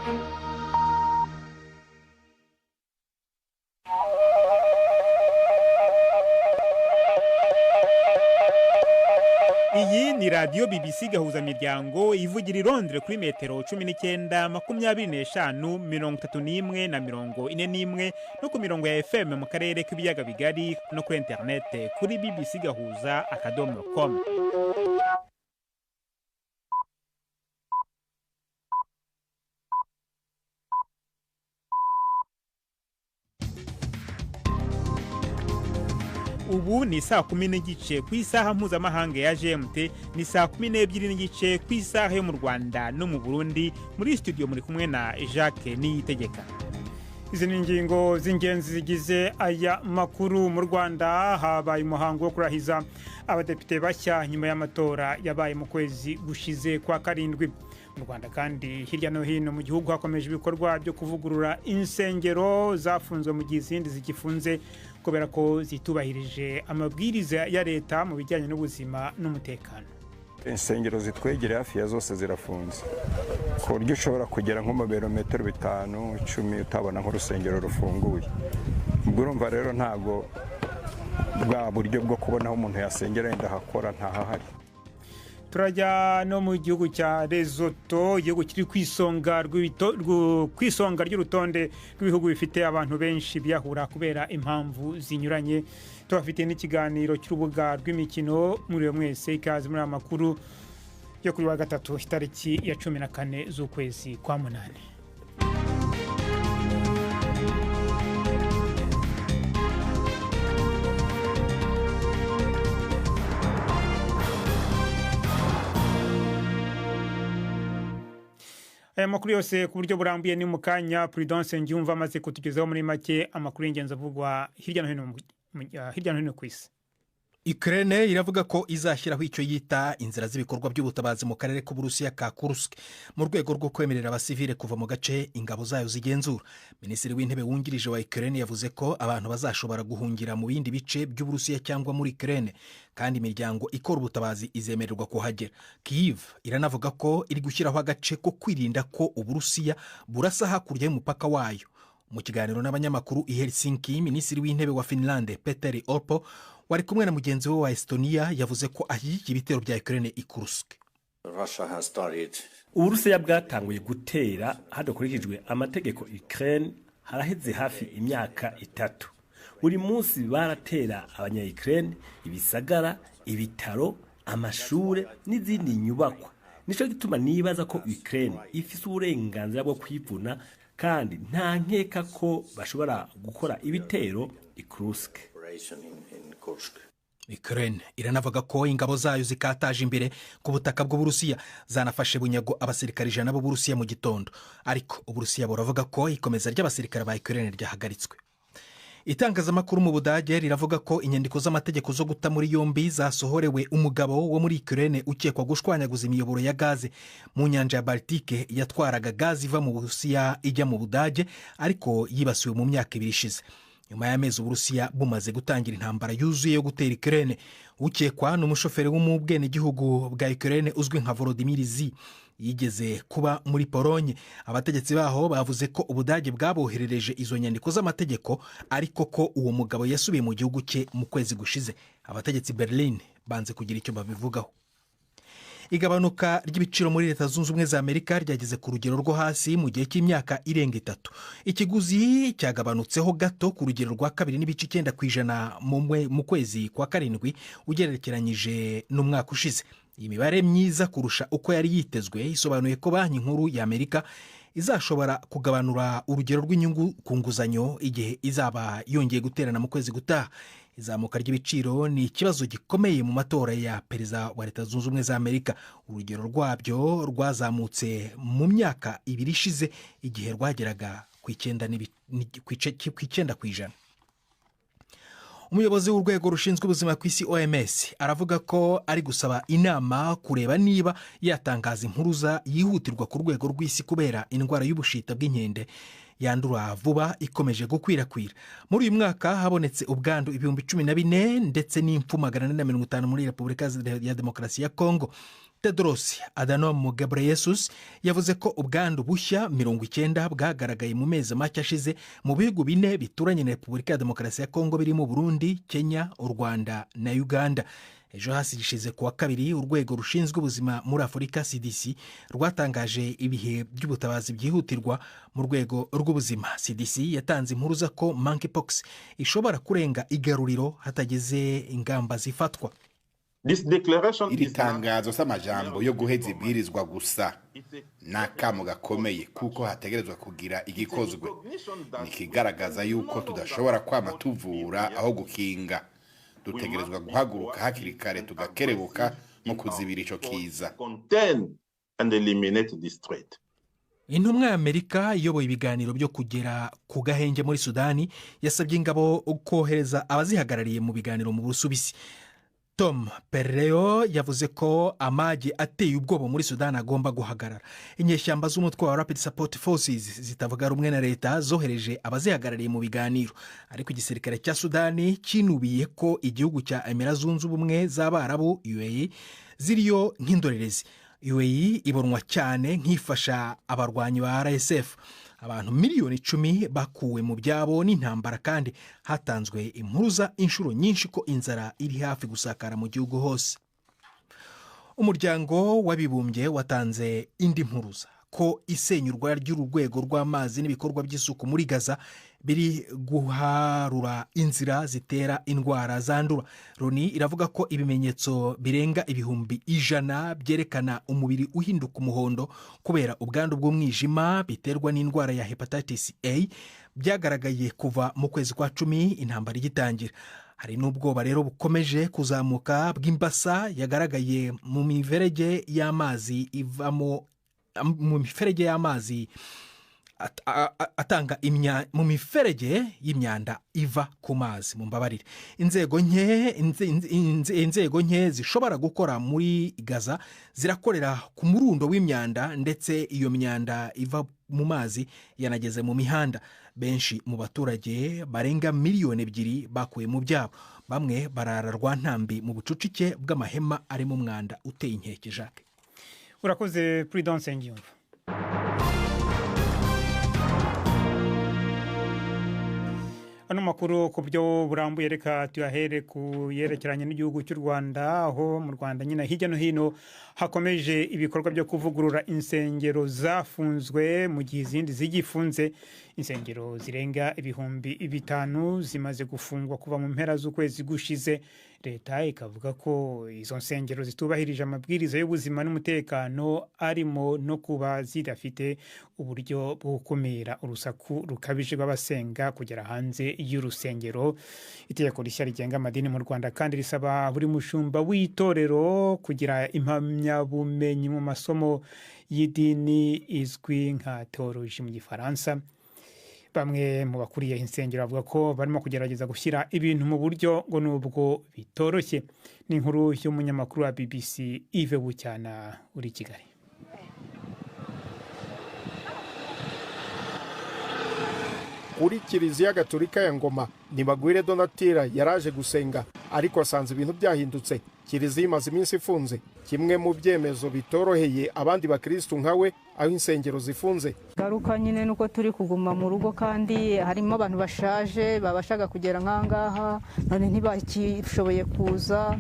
Iyi ni radio BBC gahuza miryango ivugira i Londres kuri metero 19 25 31 na 41 no ku mirongo ya FM mu karere k'ibiyaga bigari no kuri internet kuri bbcgahuza.com. Ubu ni saa 10 n'igice ku isaha mpuzamahanga ya GMT, ni saa 12 n'igice ku isaha yo mu Rwanda no mu Burundi. Muri studio muri kumwe na Jacques Niyitegeka. Izi ni ingingo z'ingenzi zigize aya makuru. Mu Rwanda habaye umuhango wo kurahiza abadepite bashya nyuma y'amatora yabaye mu kwezi gushize kwa karindwi. Mu Rwanda kandi hirya no hino mu gihugu hakomeje ibikorwa byo kuvugurura insengero zafunzwe mu gihe izindi zigifunze kubera ko zitubahirije amabwiriza ya leta mu bijyanye n'ubuzima n'umutekano. Insengero zitwegere hafi ya zose zirafunze, ku buryo ushobora kugera nko mu birometero 5-10 utabona nk'urusengero rufunguye. Urumva rero ntago bwa buryo bwo kubona aho umuntu yasengera yenda hakora ntahahari. Turajya no mu gihugu cya Lesotho, igihugu kiri kwisonga ry'urutonde rw'ibihugu bifite abantu benshi biyahura kubera impamvu zinyuranye. Tubafite n'ikiganiro cy'urubuga rw'imikino. Muri mwese ikaze muri amakuru yo kuri wa gatatu itariki ya 14 z'ukwezi kwa munane. Aya makuru yose ku buryo burambuye ni mukanya. Prudence Ngyumva amaze kutugezaho muri make amakuru y'ingenzi avugwa hirya no hino ku isi. Ukraine iravuga ko izashyiraho icyo yita inzira z'ibikorwa by'ubutabazi mu karere k'Uburusiya ka Kursk mu rwego rwo kwemerera abasivile kuva mu gace ingabo zayo zigenzura. Minisitiri w'intebe wungirije wa Ukraine yavuze ko abantu bazashobora guhungira mu bindi bice by'Uburusiya cyangwa muri Ukraine, kandi imiryango ikora ubutabazi izemererwa kuhagera. Kyiv iranavuga ko iri gushyiraho agace ko kwirinda ko Uburusiya burasa hakurya y'umupaka wayo. Mu kiganiro n'abanyamakuru i Helsinki, minisitiri w'intebe wa Finland Petteri Orpo wari kumwe na mugenzi we wa Estonia yavuze ko ashyigikiye ibitero bya Ukraine i Kursk. Uburusiya bwatanguye gutera hadakurikijwe amategeko Ukraine haraheze hafi imyaka 3. Buri munsi baratera abanya-Ukraine ibisagara, ibitaro, amashure n'izindi nyubakwa. Nico gituma nibaza ko Ukraine ifise uburenganzira bwo kwivuna, kandi nta nkeka ko bashobora gukora ibitero i Kursk. Ukraine iranavuga ko ingabo zayo zikataje imbere ku butaka bw'Uburusiya zanafashe bunyago abasirikari 100 b'Uburusiya mu gitondo, ariko Uburusiya buravuga ko ikomeza ry'abasirikare ba Ukraine ryahagaritswe. Itangazamakuru mu Budage riravuga ko inyandiko z'amategeko zo guta muri yombi zasohorewe umugabo wo muri Ukraine ukekwa gushwanyaguza imiyoboro ya gaze mu nyanja ya Baltike yatwaraga gaze iva mu Burusiya ijya mu Budage, ariko yibasiwe mu myaka 2 ishize. Nyuma y'amezi Uburusiya bumaze gutangira intambara yuzuye yo gutera Ukraine, ukekwa n'umushoferi w'umubwene gihugu bwa Ukraine uzwi nka Volodymyr Z yigeze kuba muri Polonye. Abategetsi baho bavuze ko Ubudage bwaboherereje izo nyandiko z'amategeko, ariko ko uwo mugabo yasubiye mu gihugu cye mu kwezi gushize. Abategetsi Berlin banze kugira icyo babivugaho. Igabanuka ry'ibiciro muri Leta Zunze Ubumwe za Amerika ryageze ku rugero rwo hasi mu gihe cy'imyaka irenga 3. Ikiguzi cyagabanutseho gato ku rugero rwa 2.9% mu kwezi kwa karindwi ugerekeranyije n'umwaka ushize. Iyi mibare myiza kurusha uko yari yitezwe isobanuye ko Banki Nkuru ya Amerika izashobora kugabanura urugero rw'inyungu ku nguzanyo igihe izaba yongeye guterana mu kwezi gutaha. Izamuka ry'ibiciro ni ikibazo gikomeye mu matora ya perezida wa Leta Zunze Ubumwe za Amerika. Urugero rwabyo rwazamutse mu myaka 2 ishize igihe rwageraga ku 9%. Umuyobozi w'urwego rushinzwe ubuzima ku isi OMS aravuga ko ari gusaba inama kureba niba yatangaza impuruza yihutirwa ku rwego rw'isi kubera indwara y'ubushita bw'inkende yandura vuba ikomeje gukwirakwira. Muri uyu mwaka habonetse ubwandu 14,000 ndetse n'impfu 450 muri Repubulika ya Demokarasi ya Kongo. Tedros Adhanom Ghebreyesus yavuze ko ubwandu bushya 90 bwagaragaye mu mezi make ashize mu bihugu 4 bituranye na Repubulika ya Demokarasi ya Kongo birimo Burundi, Kenya, u Rwanda na Uganda. Ejo hasi gishize kuwa kabiri urwego rushinzwe ubuzima muri Afurika CDC rwatangaje ibihe by'ubutabazi byihutirwa mu rwego rw'ubuzima. CDC yatanze impuruza ko monkeypox ishobora kurenga igaruriro hatageze ingamba zifatwa. Iri tangazo s'amajambo yo guheza ibwirizwa gusa n'akamo gakomeye kuko hategerezwa kugira igikozwe. Nikigaragaza yuko tudashobora kwama tuvura aho gukinga. Dutegerezwa guhaguruka hakiri kare tugakerebuka mu kuzibira ico kiza. Intumwa ya Amerika iyoboye ibiganiro byo kugera ku gahenge muri Sudani yasabye ingabo kohereza abazihagarariye mu biganiro mu Busuwisi. Tom Perreo yavuze ko amagi ateye ubwoba muri Sudani agomba guhagarara. Inyeshyamba z'umutwe wa Rapid Support Forces zitavuga rumwe na leta zohereje abazihagarariye mu biganiro, ariko igisirikare cya Sudani kinubiye ko igihugu cya Emirates Zunze Ubumwe z'Abarabu UAE ziriyo nk'indorerezi. UAE ibonwa cyane nk'ifasha abarwanyi ba RSF. Abantu miliyoni 10 bakuwe mu byabo n'intambara, kandi hatanzwe impuruza inshuro nyinshi ko inzara iri hafi gusakara mu gihugu hose. Umuryango w'abibumbye watanze indi mpuruza ko isenyurwa ry'urwego rw'amazi n'ibikorwa by'isuku muri Gaza biri guharura inzira zitera indwara zandura. Loni iravuga ko ibimenyetso birenga 100,000 byerekana umubiri uhinduka umuhondo kubera ubwandu bw'umwijima biterwa n'indwara ya hepatitis A byagaragaye kuva mu kwezi kwa 10 intambara igitangira. Hari n'ubwoba rero bukomeje kuzamuka bw'imbasa yagaragaye mu miferege y'amazi ivamo mu miferege y'amazi atanga mu miferege y'imyanda iva ku mazi. Mu mbabarire, inzego nke zishobora gukora muri Gaza zirakorera ku murundo w'imyanda, ndetse iyo myanda iva mu mazi yanageze mu mihanda. Benshi mu baturage barenga 2 miliyoni bakuye mu byabo. Bamwe barara rwantambi mu bucucike bw'amahema ari mu mwanda uteye inkeke. Jacques, urakoze Prudence Ngiyumva. Ano makuru ku byo burambuye reka tuyahere ku yerekeranye n'igihugu cy'u Rwanda, aho mu Rwanda nyine hirya no hino hakomeje ibikorwa byo kuvugurura insengero zafunzwe mu gihe izindi zigifunze. Insengero zirenga 5,000 zimaze gufungwa kuva mu mpera z'ukwezi gushize. Leta ikavuga ko izo nsengero zitubahirije amabwiriza y'ubuzima n'umutekano, arimo no kuba zidafite uburyo bwo gukumira urusaku rukabije rw'abasenga kugera hanze y'urusengero. Itegeko rishya rigenga amadini mu Rwanda kandi risaba buri mushumba w'itorero kugira impamyabumenyi mu masomo y'idini izwi nka theologie mu Gifaransa. Bamwe mu bakuriye insengero bavuga ko barimo kugerageza gushyira ibintu mu buryo ngo nubwo bitoroshye. Ni inkuru y'umunyamakuru wa BBC Yves Bucyana uri Kigali. Kuri Kiliziya Gatolika ya Ngoma, Nibagwire Donatira yaraje gusenga, ariko asanze ibintu byahindutse. Kiliziya imaze iminsi ifunze, kimwe mu byemezo bitoroheye abandi bakristo nkawe aho insengero zifunze. Garuka nyine nuko turi kuguma mu rugo, kandi harimo abantu bashaje babashaga kugera nkangaha, none ntibakishoboye kuza.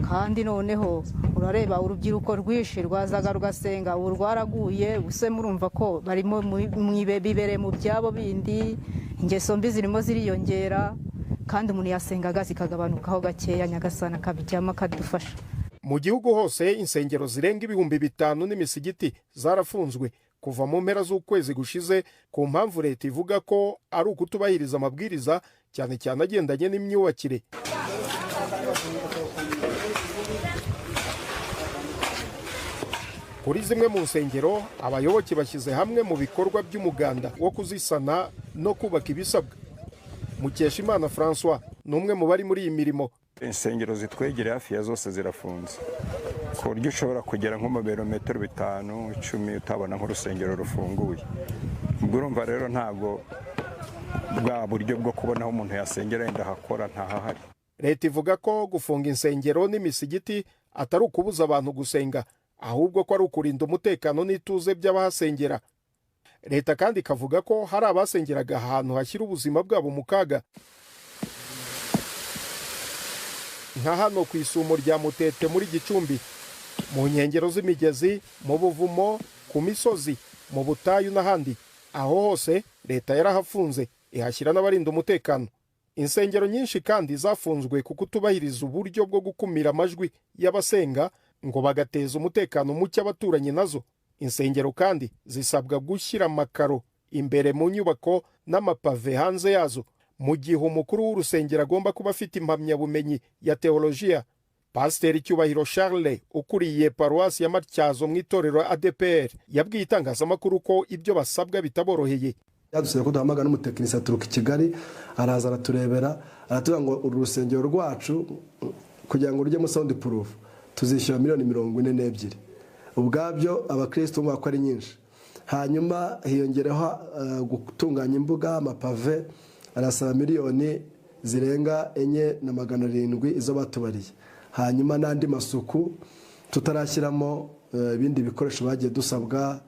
Kandi noneho urareba urubyiruko rwishi rwazaga rugasenga, ubu rwaraguye. Use murumva ko barimo bibere mu byabo bindi, ingeso mbi zirimo ziriyongera, kandi umuntu yasengaga zikagabanukaho gakeya. Nyagasana akabijyamo akadufasha. Mu gihugu hose insengero zirenga 5,000 n'imisigiti zarafunzwe kuva mu mpera z'ukwezi gushize, ku mpamvu leta ivuga ko ari ukutubahiriza amabwiriza, cyane cyane agendanye n'imyubakire. Kuri zimwe mu nsengero, abayoboke bashyize hamwe mu bikorwa by'umuganda wo kuzisana no kubaka ibisabwa. Mukeshimana François n'umwe mu bari muri iyi mirimo. Insengero zitwegereye hafi ya zose zirafunze, ku buryo ushobora kugera nko mu birometero 5-10 utabona nk'urusengero rufunguye. Ubwo urumva rero ntabwo bwa buryo bwo kubona aho umuntu yasengera yenda hakora ntahahari. Leta ivuga ko gufunga insengero n'imisigiti atari ukubuza abantu gusenga, ahubwo ko ari ukurinda umutekano n'ituze by'abahasengera. Leta kandi ikavuga ko hari abasengeraga ahantu hashyira ubuzima bwabo mu kaga, nka hano ku isumo rya Mutete muri Gicumbi, mu nkengero z'imigezi, mu buvumo, ku misozi, mu butayu n'ahandi. Aho hose leta yarahafunze ihashyira n'abarinda umutekano. Insengero nyinshi kandi zafunzwe kuko utubahiriza uburyo bwo gukumira amajwi y'abasenga ngo bagateza umutekano muke abaturanyi nazo. Insengero kandi zisabwa gushyira amakaro imbere mu nyubako n'amapave hanze yazo, mu gihe umukuru w'urusengero agomba kuba afite impamyabumenyi ya teolojiya. Pasiteri Cyubahiro Charles ukuriye paruwasi ya Matyazo mu itorero ADPR yabwiye itangazamakuru ko ibyo basabwa bitaboroheye. Yadusaba ko duhamagara n'umutekinisiye aturuka i Kigali, araza araturebera, aratubwira ngo uru rusengero rwacu kugira ngo rujye mu sound proof tuzishyura $42 million. Ubwabyo abakristo mu ko ari nyinshi. Hanyuma hiyongereho gutunganya imbuga, amapave, arasaba miliyoni zirenga 4,700 izo batubariye. Hanyuma n'andi masuku tutarashyiramo ibindi bikoresho bagiye dusabwa,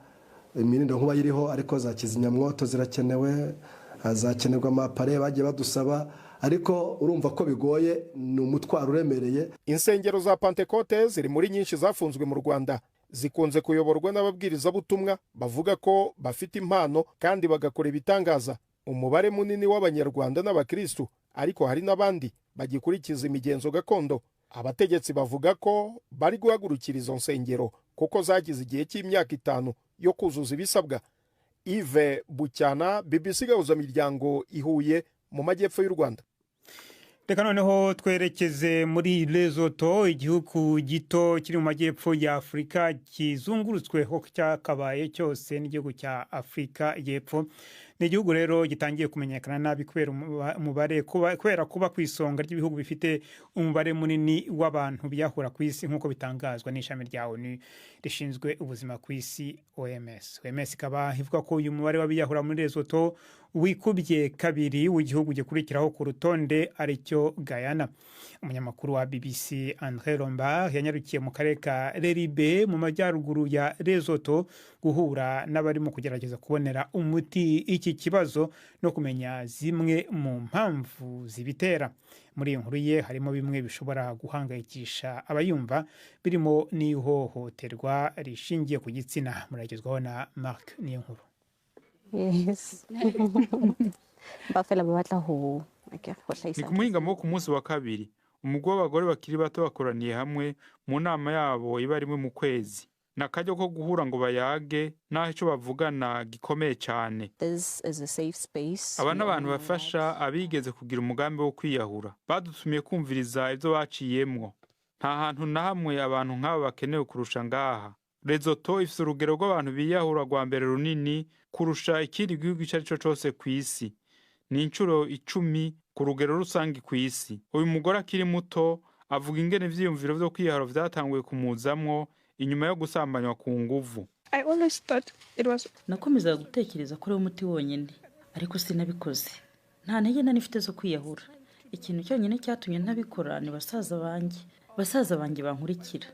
imirinda nkuba yiriho ariko za kizimyamwoto zirakenewe, hazakenerwa amapare bagiye badusaba, ariko urumva ko bigoye, ni umutwaro uremereye. Insengero za Pentecote ziri muri nyinshi zafunzwe mu Rwanda, zikunze kuyoborwa n'ababwirizabutumwa bavuga ko bafite impano kandi bagakora ibitangaza. Umubare munini w'Abanyarwanda n'Abakristo, ariko hari n'abandi bagikurikiza imigenzo gakondo. Abategetsi bavuga ko bari guhagurukira izo nsengero kuko zagize igihe cy'imyaka 5 yo kuzuza ibisabwa. Yves Bucyana, BBC Gahuzamiryango, i Huye mu majyepfo y'u Rwanda. Reka noneho twerekeze muri Lesotho, igihugu gito kiri mu majyepfo ya Afurika kizungurutsweho cyakabaye cyose n'igihugu cya Afurika y'Epfo. Ni igihugu rero gitangiye kumenyekana nabi kubera kuba ku isonga ry'ibihugu bifite umubare munini w'abantu biyahura ku isi, nk'uko bitangazwa n'ishami rya ONU rishinzwe ubuzima ku isi OMS. OMS ikaba ivuga ko uyu mubare w'abiyahura muri Lesotho wikubye kabiri w'igihugu gikurikiraho ku rutonde aricyo Guyana. Umunyamakuru wa BBC André Lombard yanyarukiye mu karere ka Leribe mu majyaruguru ya Lesotho guhura n'abarimo kugerageza kubonera umuti iki kibazo no kumenya zimwe mu mpamvu zibitera. Muri iyo nkuru ye harimo bimwe bishobora guhangayikisha abayumva, birimo n'ihohoterwa rishingiye ku gitsina. Muragezwaho na Mark Niyonkuru. Yes. Ni ku muhingamo ku munsi wa kabiri, umugwi w'abagore bakiri bato bakoraniye hamwe mu nama yabo iba rimwe mu kwezi. N'akaryo ko guhura ngo bayage naho icyo bavugana gikomeye cyane. Aba n'abantu bafasha abigeze kugira umugambi wo kwiyahura, badutumiye kumviriza ibyo baciyemwo. Nta hantu na hamwe abantu nk'abo bakenewe kurusha ngaha. Lesotho ifite urugero rw'abantu biyahura rwa mbere runini kurusha ikindi gihugu icyo ari cyo cyose ku isi. Ni inshuro 10 ku rugero rusange ku isi. Uyu mugore akiri muto avuga ingene ivyiyumviro vyo kwiyahura vyatanguye kumuzamwo inyuma yo gusambanywa ku nguvu. Nakomezaga gutekereza ko ari umuti wonyine, ariko sinabikoze. Nta ntege nifite zo kwiyahura. Ikintu cyonyine cyatumye ntabikora ni basaza banjye bankurikira.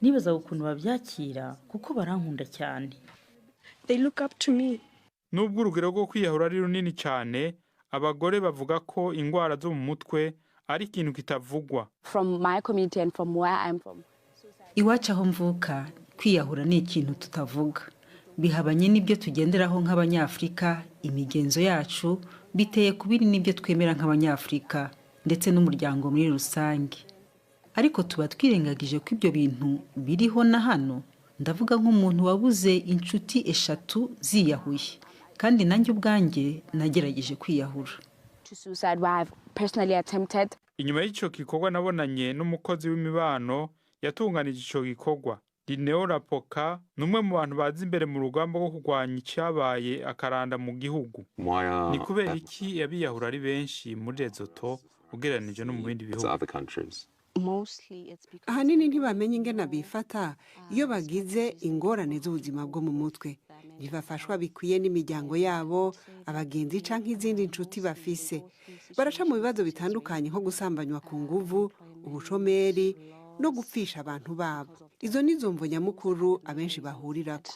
Nibaza ukuntu babyakira kuko barankunda cyane. Nubwo urugero rwo kwiyahura ari runini cyane, abagore bavuga ko ingwara zo mu mutwe ari ikintu kitavugwa. Iwacu aho mvuka, kwiyahura ni ikintu tutavuga. Bihabanye n'ibyo tugenderaho nk'Abanyafurika, imigenzo yacu biteye kubiri n'ibyo twemera nk'Abanyafurika ndetse n'umuryango muri rusange. Ariko tuba twirengagije ko ibyo bintu biriho na hano. Ndavuga nk'umuntu wabuze inshuti 3 ziyahuye, kandi nanjye ubwanjye nagerageje kwiyahura. Inyuma y'icyo gikorwa nabonanye n'umukozi w'imibano yatunganije icyo gikorwa. Lineo Rapoka numwe mu bantu bazi imbere mu rugamba rwo kurwanya icyabaye akaranda mu gihugu. Ni kubera iki yabiyahura ari benshi muri Lesotho ugereranije no mu bindi bihugu? Ahanini ntibamenye ingene bifata iyo bagize ingorane z'ubuzima bwo mu mutwe. Ntibafashwa bikwiye n'imiryango yabo, abagenzi canke izindi nshuti bafise. Baraca mu bibazo bitandukanye nko gusambanywa ku nguvu, ubushomeri no gupfisha abantu babo. izo ni zo mvo nyamukuru abenshi bahurirako.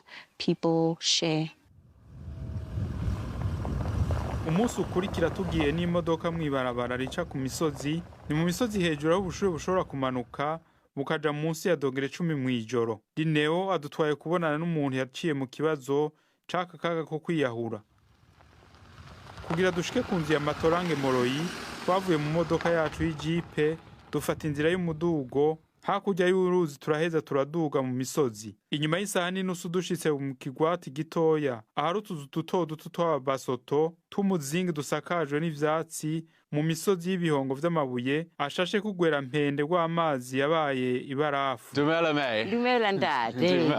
umunsi ukurikira tugiye n'imodoka mw'ibarabara rica ku misozi, ni mu misozi hejuru aho ubushuhe bushobora kumanuka bukaja munsi ya dogere 10 mw'ijoro. Dineo adutwaye kubonana n'umuntu yaciye mu kibazo c'aka kaga ko kwiyahura. Kugira dushike ku nzu ya Matorange Moroyi, twavuye mu modoka yacu y'ijipe dufata inzira y'umudugo, hakurya y'uruzi turaheza turaduga mu misozi. Inyuma y'isaha n'inusu dushitse mu kigwati gitoya ahari utuzu duto duto tw'abasoto tumuzingi dusakajwe n'ivyatsi mu misozi y'ibihongo vy'amabuye ashashe kugwera mpende rw'amazi yabaye ibarafu. Dumela ndate.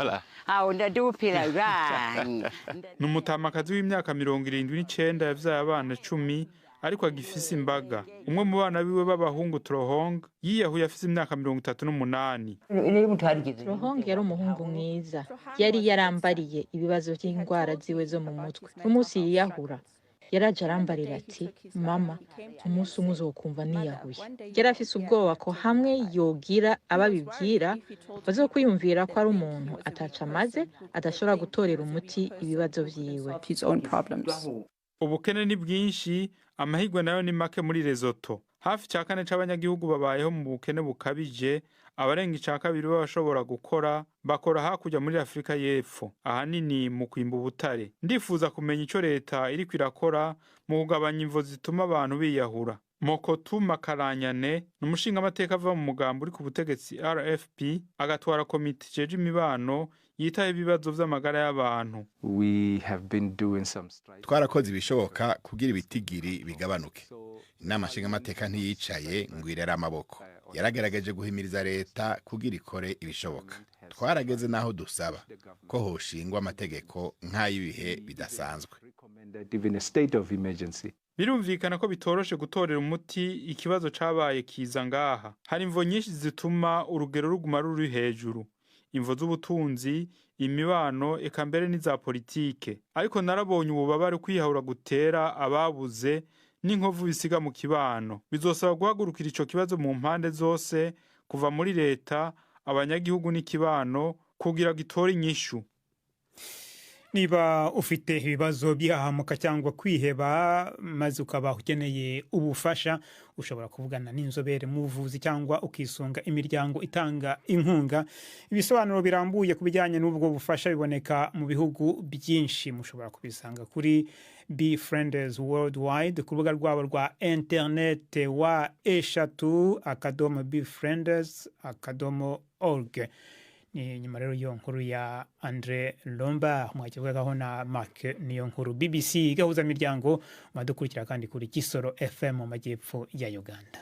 Aho ndadupira rang. N'umutamakazi w'imyaka 79 yavyaye abana 10 ariko agifise imbaga. Umwe mu bana biwe b'abahungu Trohong yiyahuye afise imyaka 38. Trohong yari umuhungu mwiza, yari yarambariye ibibazo by'indwara ziwe zo mu mutwe. Umunsi yiyahura yaraje arambarira ati, mama, umunsi umwe uzokumva niyahuye. Yari afise ubwoba ko hamwe yogira ababibwira bazokwiyumvira ko ari umuntu ataca amaze adashobora gutorera umuti ibibazo vyiwe. Ubukene ni bwinshi, amahirwe nayo ni make muri Lesotho. Hafi ca kane c'abanyagihugu babayeho mu bukene bukabije, abarenga ica kabiri bashobora gukora bakora hakurya muri Afrika y'Epfo, ahanini mu kwimba ubutare. Ndifuza kumenya ico leta iriko irakora mu kugabanya imvo zituma abantu biyahura. Mokotu Makaranyane n'umushinga amateka ava mu mugambo uri ku butegetsi RFP agatwara komite jeje imibano yitaye ibibazo vy'amagara y'abantu. Twarakoze ibishoboka kugira ibitigiri bigabanuke. Inama nshinga amateka ntiyicaye ngo irere amaboko. Yaragerageje guhimiriza leta kugira ikore ibishoboka. Twarageze naho dusaba ko hoshingwa amategeko nk'ay'ibihe bidasanzwe. Birumvikana ko bitoroshe gutorera umuti ikibazo cabaye kiza ngaha. Hari imvo nyinshi zituma urugero ruguma ruri hejuru. Imvo z'ubutunzi, imibano, eka mbere n'iza politike. Ariko narabonye ububabare kwiyahura gutera ababuze n'inkovu bisiga mu kibano. Bizosaba guhagurukira ico kibazo mu mpande zose, kuva muri leta, abanyagihugu n'ikibano, kugira gitore inyishu. Niba ufite ibibazo by'ahamuka cyangwa kwiheba maze ukaba ukeneye ubufasha, ushobora kuvugana n'inzobere mu buvuzi cyangwa ukisunga imiryango itanga inkunga. Ibisobanuro birambuye ku bijyanye n'ubwo bufasha biboneka mu bihugu byinshi. Mushobora kubisanga kuri Befrienders Worldwide ku rubuga rwabo rwa internet wa eshatu@befrienders.org. Ni nyuma rero yo nkuru ya Andre Lomba mwakivugagaho na Mark niyo nkuru BBC gahuza miryango madukurikira kandi kuri Kisoro FM mu majyepfo ya Uganda.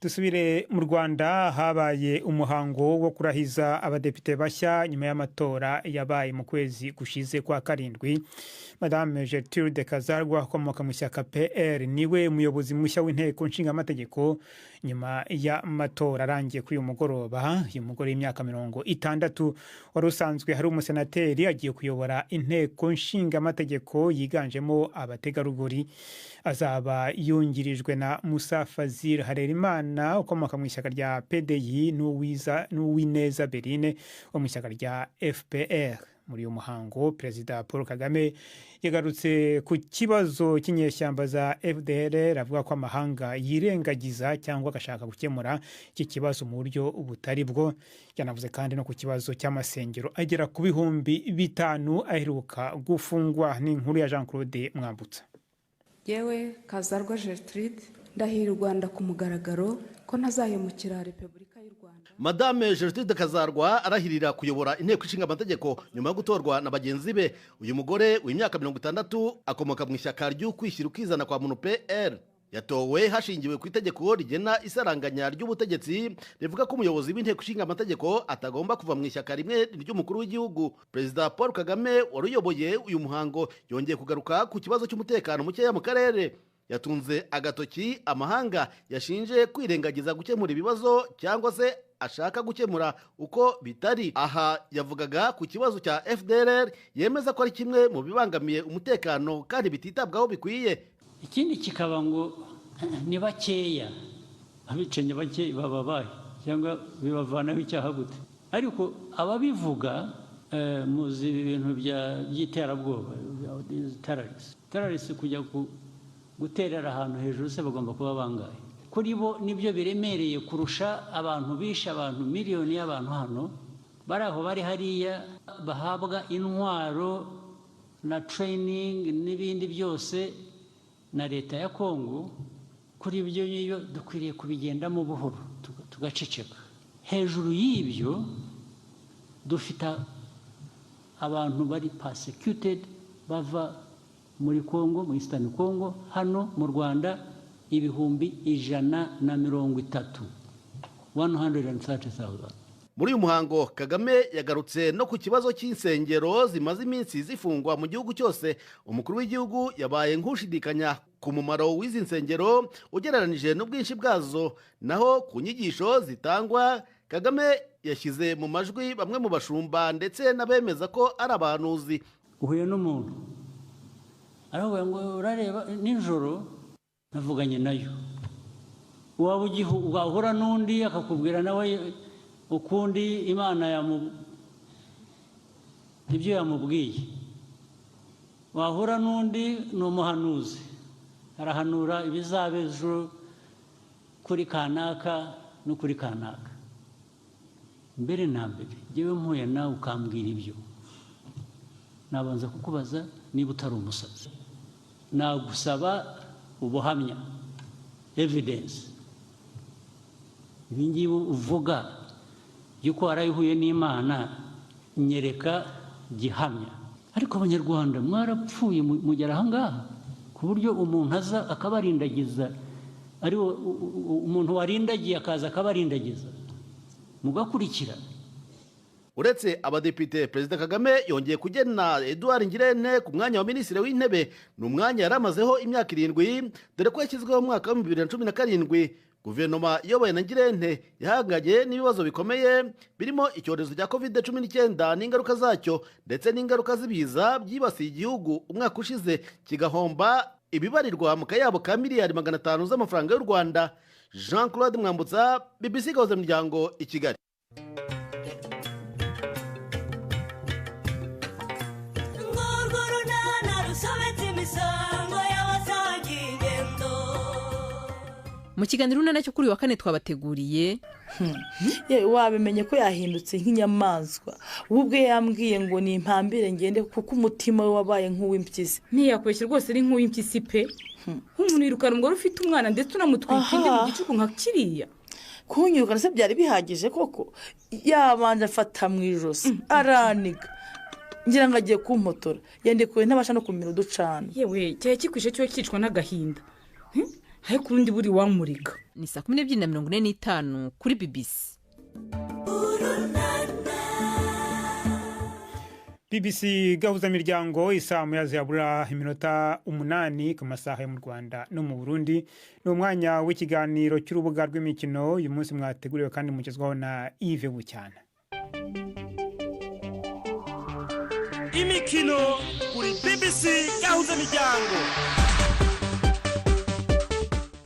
Dusubire mu Rwanda, habaye umuhango wo kurahiza abadepite bashya nyuma y'amatora yabaye mu kwezi gushize kwa karindwi. Madame Gertrude Kazarwa ukomoka mu shyaka PR niwe umuyobozi mushya w'inteko nshinga amategeko nyuma y'amatora arangiye kuri uyu mugoroba. Uyu mugore w'imyaka 60 wari usanzwe hari umusenateri agiye kuyobora inteko nshinga amategeko yiganjemo abategarugori. Azaba yungirijwe na Musa Fazil Harerimana ukomoka mu ishyaka rya PDI n'Uwineza Berine wo mu ishyaka rya FPR. Muri uyu muhango Perezida Paul Kagame yagarutse ku kibazo cy'inyeshyamba za FDLR, avuga ko amahanga yirengagiza cyangwa agashaka gukemura iki kibazo mu buryo butari bwo. Yanavuze kandi no ku kibazo cy'amasengero agera ku bihumbi 5 aheruka gufungwa. N'inkuru ya Jean Claude Mwambutsa. Yewe Kazarwa Gertrude ndahira u Rwanda ku mugaragaro ko ntazayemukira Repubulika y'u Rwanda. Madame Gertrude Kazarwa arahirira kuyobora inteko ishinga amategeko nyuma yo gutorwa na bagenzi be. Uyu mugore w'imyaka 60 akomoka mu ishyaka ry'ukwishyira ukizana kwa muntu PR. Yatowe hashingiwe ku itegeko rigena isaranganya ry'ubutegetsi rivuga ko umuyobozi w'inteko ishinga amategeko atagomba kuva mu ishyaka rimwe ry'umukuru w'igihugu. Perezida Paul Kagame waruyoboye uyu muhango yongeye kugaruka ku kibazo cy'umutekano mukeya mu karere. Yatunze agatoki amahanga yashinje kwirengagiza gukemura ibibazo cyangwa se ashaka gukemura uko bitari. Aha yavugaga ku kibazo cya FDLR yemeza ko ari kimwe mu bibangamiye umutekano kandi bititabwaho bikwiye. Ikindi kikaba ngo ni bakeya, abicanyi bake bababaye cyangwa bibavanaho icyaha gute. Ariko ababivuga muzi ibintu by'iterabwoba, terrorist kujya guterera ahantu hejuru se bagomba kuba bangaye. Kuri bo nibyo biremereye kurusha abantu bishe abantu miliyoni y'abantu hano bari aho bari hariya bahabwa intwaro na training n'ibindi byose na leta ya Kongo. Kuri ibyo niyo dukwiriye kubigendamo buhoro tugaceceka. Hejuru y'ibyo dufite abantu bari persecuted bava muri Kongo, muri Eastern Congo, hano mu Rwanda 130,000, 130,000. Muri uyu muhango Kagame yagarutse no ku kibazo cy'insengero zimaze iminsi zifungwa mu gihugu cyose. Umukuru w'igihugu yabaye nk'ushidikanya ku mumaro w'izi nsengero ugereranije n'ubwinshi bwazo. Naho ku nyigisho zitangwa Kagame yashyize mu majwi bamwe mu bashumba ndetse n'abemeza ko ari abahanuzi. Uhuye n'umuntu aravuga ngo urareba nijoro navuganye nayo, wahura n'undi akakubwira nawe ukundi Imana ibyo yamubwiye. Wahura n'undi ni umuhanuzi arahanura ibizaba ejo kuri kanaka no kuri kanaka. Mbere na mbere njyewe mpuye nawe ukambwira ibyo, nabanza kukubaza niba utari umusazi, nagusaba ubuhamya, evidence. Ibi ngibi uvuga yuko warayihuye n'Imana nyereka gihamya. Ariko abanyarwanda mwarapfuye mugera aha ngaha ku buryo umuntu aza akabarindagiza, ari umuntu warindagiye akaza akabarindagiza mugakurikira. Uretse abadepite, Perezida Kagame yongeye kugena Edouard Ngirente ku mwanya wa minisitiri w'intebe. Ni umwanya yaramazeho imyaka 7, dore ko yashyizweho mu mwaka wa 2017. Guverinoma iyobowe na Ngirente yahanganye n'ibibazo bikomeye birimo icyorezo cya COVID-19 n'ingaruka zacyo, ndetse n'ingaruka z'ibiza byibasiye igihugu umwaka ushize kigahomba ibibarirwa mu kayabo ka miliyari 500 z'amafaranga y'u Rwanda. Jean Claude Mwambutsa, BBC Gahuza Miryango, i Kigali. Mu kiganiro cyo kuri wa kane twabateguriye wabimenye ko yahindutse nk'inyamaswa. Ubwe yambwiye ngo ni impambire ngende kuko umutima we wabaye nk'uw'impyisi. Ntiyakweshye rwose ari nk'uw'impyisi pe. Nk'umuntu yirukana umugore ufite umwana ndetse unamutwika indi mu gicuku nka kiriya. Kunyirukana se byari bihagije koko? Yabanje afata mu ijosi araniga, ngira ngo agiye kumpotora, yandekuye ntabasha no kumira uducana. Yewe cyaye kikwishe cyo kicwa n'agahinda. Haye kundi buri wamuriga. Ni 12:45 kuri BBC. BBC Gahuza Miryango, isaha yazabura iminota 8 ku masaha yo mu Rwanda no mu Burundi. Ni umwanya w'ikiganiro cy'urubuga rw'imikino. Uyu munsi mwateguriwe kandi mugezwaho na Yves Bucyana. Imikino kuri BBC Gahuza Miryango.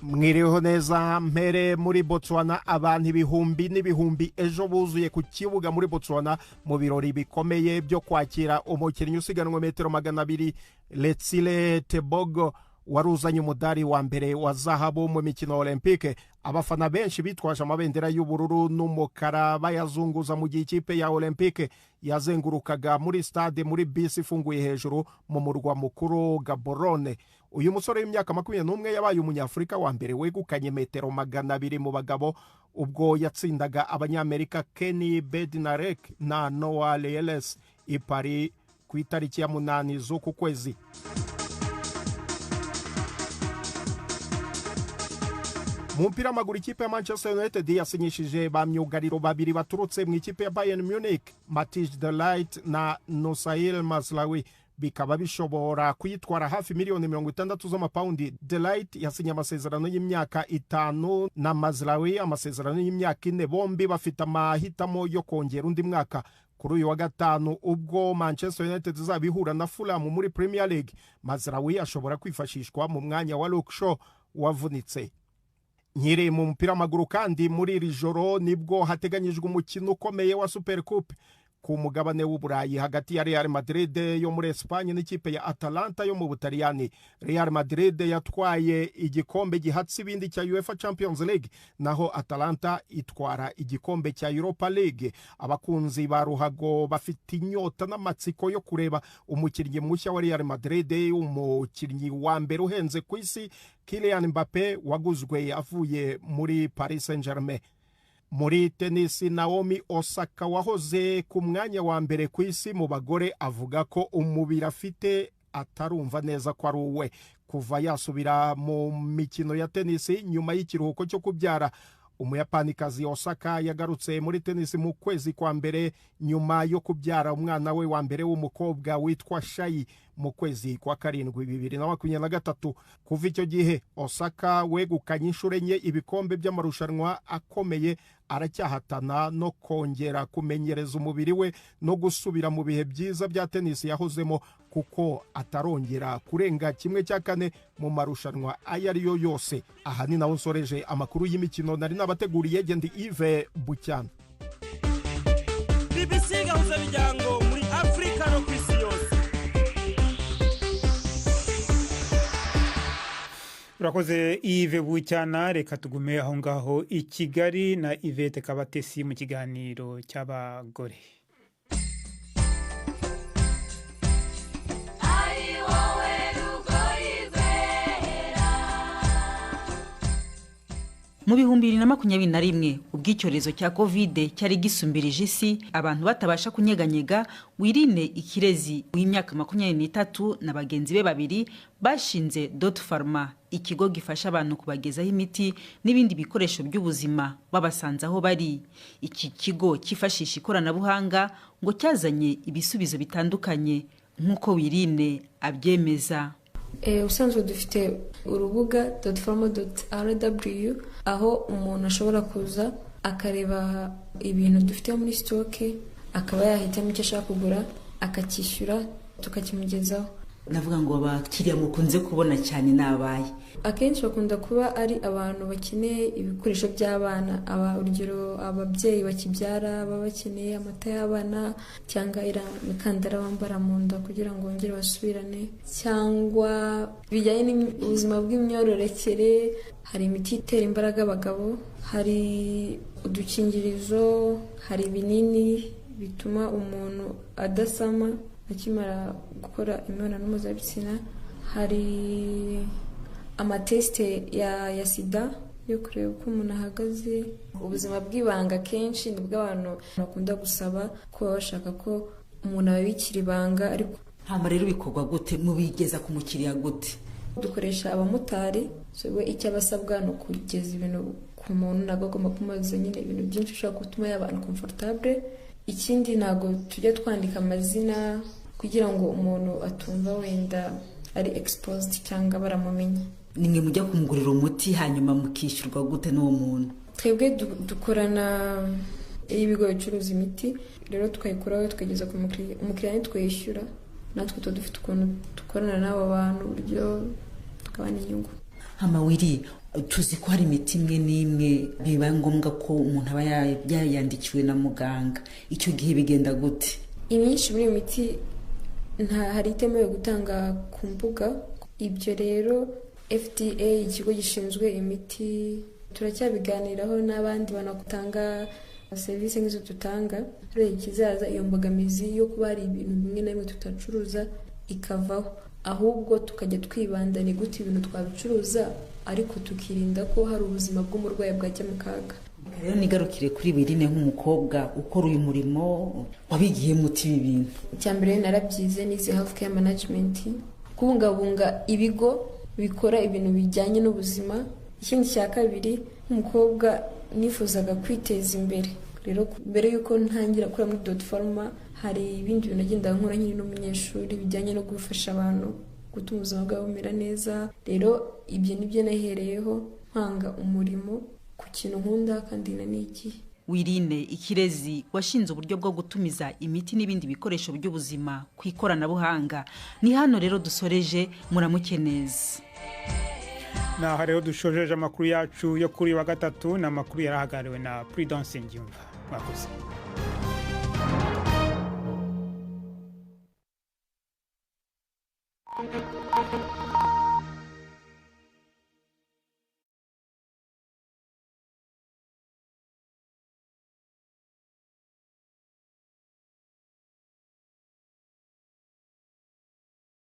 Mwiriho neza. Mpere muri Botswana, abantu ibihumbi n'ibihumbi ejo buzuye ku kibuga muri Botswana mu birori bikomeye byo kwakira umukinnyi usiganwa metero 200 Letsile Tebogo waruzanye umudari wa mbere wa zahabu mu mikino Olympique. Abafana benshi bitwaje amabendera y'ubururu n'umukara bayazunguza mu gihe ikipe ya Olympique yazengurukaga muri stade muri bisi ifunguye hejuru mu murwa mukuru Gaborone. Uyu musore w'imyaka 21 yabaye umunyafurika wa mbere wegukanye metero 200 mu bagabo ubwo yatsindaga abanyamerika Kenny Bednarek na Noah Lyles i Paris ku itariki ya 8 z'uku kwezi. Mu mpira w'amaguru, ikipe ya Manchester United yasinyishije ba myugariro babiri baturutse mu ikipe ya Bayern Munich, Matthijs de Ligt na Nusair Mazraoui, bikaba bishobora kuyitwara hafi miliyoni 60 z'amapaundi. De Ligt yasinye amasezerano y'imyaka 5 na Mazraoui amasezerano y'imyaka 4, bombi bafite amahitamo yo kongera undi mwaka. Kuri uyu wa gatanu ubwo Manchester United zabihura na Fulham muri Premier League, Mazraoui ashobora kwifashishwa mu mwanya wa Luke Shaw wavunitse. Nkiri mu mupira w'amaguru kandi muri iri joro nibwo hateganyijwe umukino ukomeye wa Super Coupe ku mugabane w'Uburayi hagati ya Real Madrid yo muri Espagne n'ikipe ya Atalanta yo mu Butaliyani. Real Madrid yatwaye igikombe gihatse ibindi cya UEFA Champions League, naho Atalanta itwara igikombe cya Europa League. Abakunzi ba ruhago bafite inyota n'amatsiko yo kureba umukinnyi mushya wa Real Madrid, umukinnyi wa mbere uhenze ku isi, Kylian Mbappe, waguzwe avuye muri Paris Saint-Germain. Muri tenisi, Naomi Osaka wahoze ku mwanya wa mbere ku isi mu bagore avuga ko umubiri afite atarumva neza ko ari uwe kuva yasubira mu mikino ya tenisi nyuma y'ikiruhuko cyo kubyara. Umuyapanikazi Osaka yagarutse muri tenisi mu kwezi kwa mbere nyuma yo kubyara umwana we wa mbere w'umukobwa witwa Shayi mu kwezi kwa karindwi 2023. Kuva icyo gihe Osaka wegukanye inshuro enye ibikombe by'amarushanwa akomeye, aracyahatana no kongera kumenyereza umubiri we no gusubira mu bihe byiza bya tenisi yahozemo, kuko atarongera kurenga 1/4 mu marushanwa ayo ari yo yose. Aha ni naho nsoreje amakuru y'imikino nari nabateguriye. Gendi Yves Bucyana. BBC gahuza miryango muri Afrika no kwisi yose. Urakoze Yves Bucyana. Reka tugume aho ngaho i Kigali na Yvette Kabatesi mu kiganiro cy'abagore. Mu 2021 ubw'icyorezo cya COVID cyari gisumbirije isi, abantu batabasha kunyeganyega, Wirine Ikirezi w'imyaka 23 na bagenzi be babiri bashinze Dot Pharma, ikigo gifasha abantu kubagezaho imiti n'ibindi bikoresho by'ubuzima babasanze aho bari. Iki kigo kifashisha ikoranabuhanga ngo cyazanye ibisubizo bitandukanye nk'uko Wirine abyemeza. Usanzwe dufite urubuga .pharma.rw aho umuntu ashobora kuza akareba ibintu dufite muri stoke, akaba yahitamo icyo ashaka kugura akacyishyura tukakimugezaho. Navuga ngo abakiriya mukunze kubona cyane nabaye akenshi bakunda kuba ari abantu bakeneye ibikoresho by'abana, urugero ababyeyi bakibyara baba bakeneye amata y'abana cyangwa imikandara bambara mu nda kugira ngo bongere basubirane, cyangwa bijyanye n'ubuzima bw'imyororokere. Hari imiti itera imbaraga abagabo, hari udukingirizo, hari ibinini bituma umuntu adasama akimara gukora imibonano mpuzabitsina, hari amatesite ya sida yo kureba uko umuntu ahagaze. Ubuzima bw'ibanga kenshi nibwo abantu bakunda gusaba ko bashaka ko umuntu ababikira ibanga. Ariko hama rero bikorwa gute, mubigeza ku mukiriya gute? Dukoresha abamotari, we icyo abasabwa no kugeza ibintu ku muntu, ntabwo agomba kumaza nyine ibintu byinshi ushobora gutuma y'abantu comfortable. Ikindi ntabwo tujya twandika amazina kugira ngo umuntu atumva wenda ari exposed cyangwa baramumenye. Nimwe mujya kumugurira umuti hanyuma mukishyurwa gute n'uwo muntu? Twebwe dukorana ibigo bicuruza imiti, rero tukayikuraho tukageza ku umukiriya nitwishyura, natwe dufite ukuntu dukorana n'abo bantu buryo tukabana inyungu. Wiri, tuzi ko hari imiti imwe n'imwe biba ngombwa ko umuntu aba yayandikiwe na muganga, icyo gihe bigenda gute? Imyinshi muri iyo miti hari itemewe gutanga ku mbuga. Ibyo rero FDA, ikigo gishinzwe imiti, turacyabiganiraho n'abandi banakutanga serivisi nk'izo tutanga. Rero ikizaza iyo mbogamizi yo kuba hari ibintu bimwe na bimwe tutacuruza ikavaho, ahubwo tukajya twibanda ni gute ibintu twabicuruza ariko tukirinda ko hari ubuzima bw'umurwayi bwajya mu kaga. Rero nigarukire kuri Wirine nk'umukobwa ukora uyu murimo, wabigiye muti ibi bintu. Icyambere narabyize nize healthcare management, kubungabunga ibigo bikora ibintu bijyanye n'ubuzima. Ikindi cya kabiri, nk'umukobwa nifuzaga kwiteza imbere. Rero mbere yuko ntangira gukora muri Dot Pharma, hari ibindi bintu nagenda nkora nkiri n'umunyeshuri bijyanye no gufasha abantu gutuma ubuzima bwabo bumera neza. Rero ibyo nibyo nahereyeho mpanga umurimo ku kintu nkunda kandi nanigiye. Wirine Ikirezi washinze uburyo bwo gutumiza imiti n'ibindi bikoresho by'ubuzima ku ikoranabuhanga. Ni hano rero dusoreje, muramuke neza. naho rero dushojeje amakuru yacu yo kuri wa gatatu n'amakuru yarahagariwe na Prudence Ngiyumva mwakoze. Thank you.